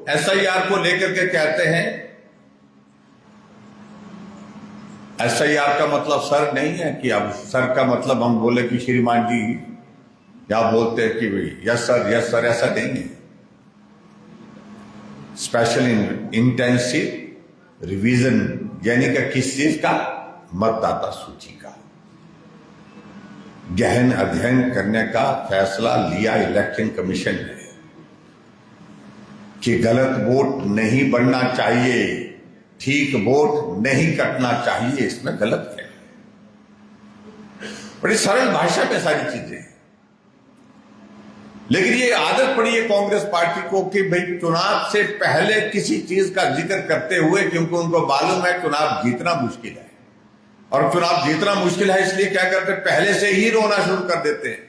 SIR को लेकर के कहते हैं, एसआईआर का मतलब सर नहीं है कि अब सर का मतलब हम बोले कि श्रीमान जी, या बोलते हैं कि भाई यस सर, ऐसा नहीं है। स्पेशल इंटेंसिव रिवीजन यानी कि किस चीज का? मतदाता सूची का गहन अध्ययन करने का फैसला लिया इलेक्शन कमीशन ने कि गलत वोट नहीं बनना चाहिए, ठीक वोट नहीं कटना चाहिए। इसमें गलत है। बड़ी सरल भाषा में सारी चीजें, लेकिन ये आदत पड़ी है कांग्रेस पार्टी को कि भाई चुनाव से पहले किसी चीज का जिक्र करते हुए, क्योंकि उनको मालूम है चुनाव जीतना मुश्किल है, और चुनाव जीतना मुश्किल है इसलिए क्या करते, पहले से ही रोना शुरू कर देते हैं।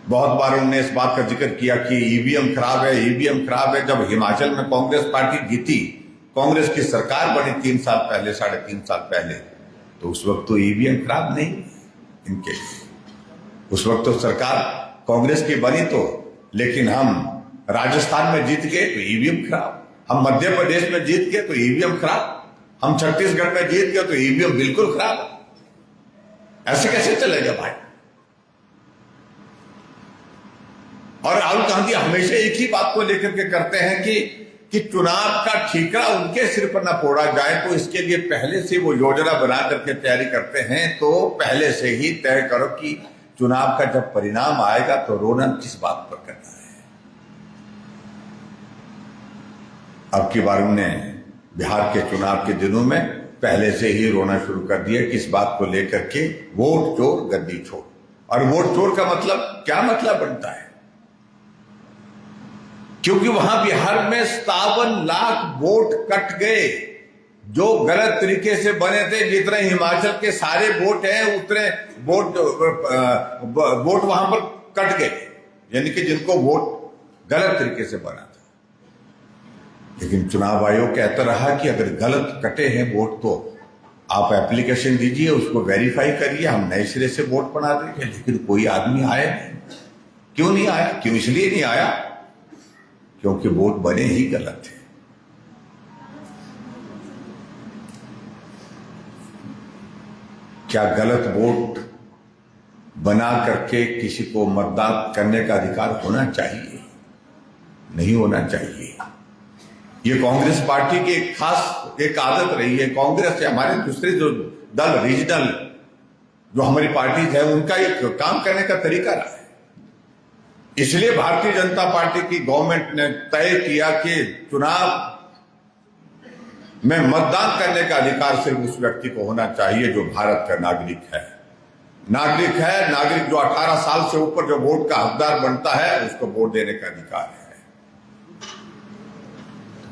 बहुत बार उन्होंने इस बात का जिक्र किया कि ईवीएम खराब है, ईवीएम खराब है। जब हिमाचल में कांग्रेस पार्टी जीती, कांग्रेस की सरकार बनी 3 साल पहले, 3.5 साल पहले, तो उस वक्त तो ईवीएम खराब नहीं इनके, उस वक्त तो सरकार कांग्रेस की बनी तो, लेकिन हम राजस्थान में जीत गए तो ईवीएम खराब, हम मध्य प्रदेश में जीत गए तो ईवीएम खराब, हम छत्तीसगढ़ में जीत गए तो ईवीएम बिल्कुल खराब। ऐसे कैसे चलेगा भाई? और राहुल गांधी हमेशा एक ही बात को लेकर के करते हैं कि चुनाव का ठीकरा उनके सिर पर ना फोड़ा जाए, तो इसके लिए पहले से वो योजना बना करके तैयारी करते हैं। तो पहले से ही तय करो कि चुनाव का जब परिणाम आएगा तो रोना किस बात पर करना है। अब की बार उन्होंने बिहार के चुनाव के दिनों में पहले से ही रोना शुरू कर दिया किस बात को लेकर के, वोट चोर गद्दी छोड़। और वोट चोर का मतलब क्या मतलब बनता है? क्योंकि वहां बिहार में 57 लाख वोट कट गए जो गलत तरीके से बने थे। जितने हिमाचल के सारे वोट हैं उतने वोट वहां पर कट गए, यानी कि जिनको वोट गलत तरीके से बना था। लेकिन चुनाव आयोग कहता रहा कि अगर गलत कटे हैं वोट तो आप एप्लीकेशन दीजिए, उसको वेरीफाई करिए, हम नए सिरे से वोट बना देंगे। लेकिन कोई आदमी आया नहीं। क्यों नहीं आया? क्यों? इसलिए नहीं आया क्योंकि वोट बने ही गलत थे। क्या गलत वोट बना करके किसी को मतदान करने का अधिकार होना चाहिए? नहीं होना चाहिए। ये कांग्रेस पार्टी की एक खास एक आदत रही है। कांग्रेस या हमारे दूसरे जो दल रीजनल जो हमारी पार्टी है उनका एक काम करने का तरीका रहा है। इसलिए भारतीय जनता पार्टी की गवर्नमेंट ने तय किया कि चुनाव में मतदान करने का अधिकार सिर्फ उस व्यक्ति को होना चाहिए जो भारत का नागरिक है। नागरिक जो 18 साल से ऊपर जो वोट का हकदार बनता है उसको वोट देने का अधिकार है।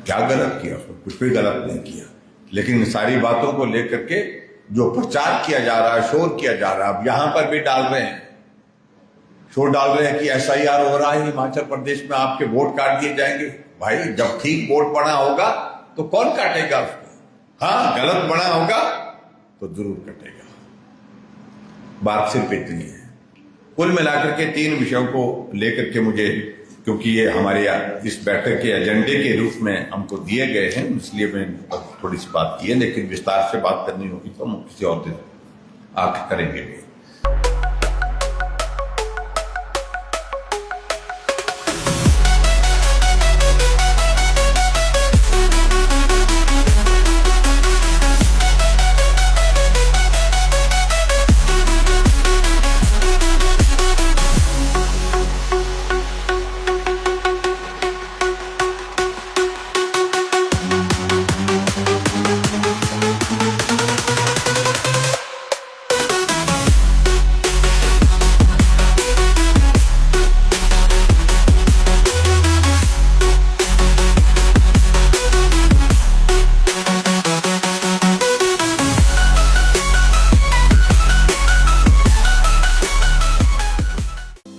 क्या गलत किया? उसको कुछ भी गलत नहीं किया। लेकिन सारी बातों को लेकर के जो प्रचार किया जा रहा है, शोर किया जा रहा है, अब यहां पर भी डाल रहे हैं, शोर डाल रहे हैं कि एसआईआर हो रहा है हिमाचल प्रदेश में, आपके वोट काट दिए जाएंगे। भाई जब ठीक वोट पड़ा होगा तो कौन काटेगा उसको? हाँ, गलत बना होगा तो जरूर कटेगा। बात सिर्फ इतनी है। कुल मिलाकर के 3 विषयों को लेकर के मुझे, क्योंकि ये हमारे इस बैठक के एजेंडे के रूप में हमको दिए गए हैं, इसलिए मैं थोड़ी सी बात की है। लेकिन विस्तार से बात करनी होगी तो हम किसी और दिन आके करेंगे।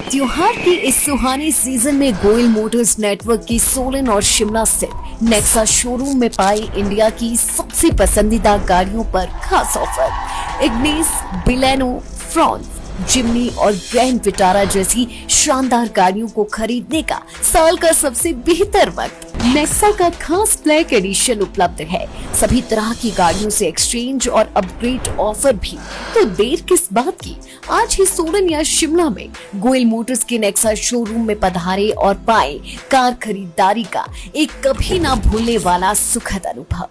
त्योहार की इस सुहानी सीजन में गोयल मोटर्स नेटवर्क की सोलन और शिमला स्थित नेक्सा शोरूम में पाई इंडिया की सबसे पसंदीदा गाड़ियों पर खास ऑफर। इग्निस, बिलेनो, फ्रॉन्स, जिमनी और ग्रैंड विटारा जैसी शानदार गाड़ियों को खरीदने का साल का सबसे बेहतर वक्त नेक्सा का खास ब्लैक एडिशन उपलब्ध है। सभी तरह की गाड़ियों से एक्सचेंज और अपग्रेड ऑफर भी। तो देर किस बात की, आज ही सोलन या शिमला में गोयल मोटर्स के नेक्सा शोरूम में पधारे और पाए कार खरीदारी का एक कभी ना भूलने वाला सुखद अनुभव।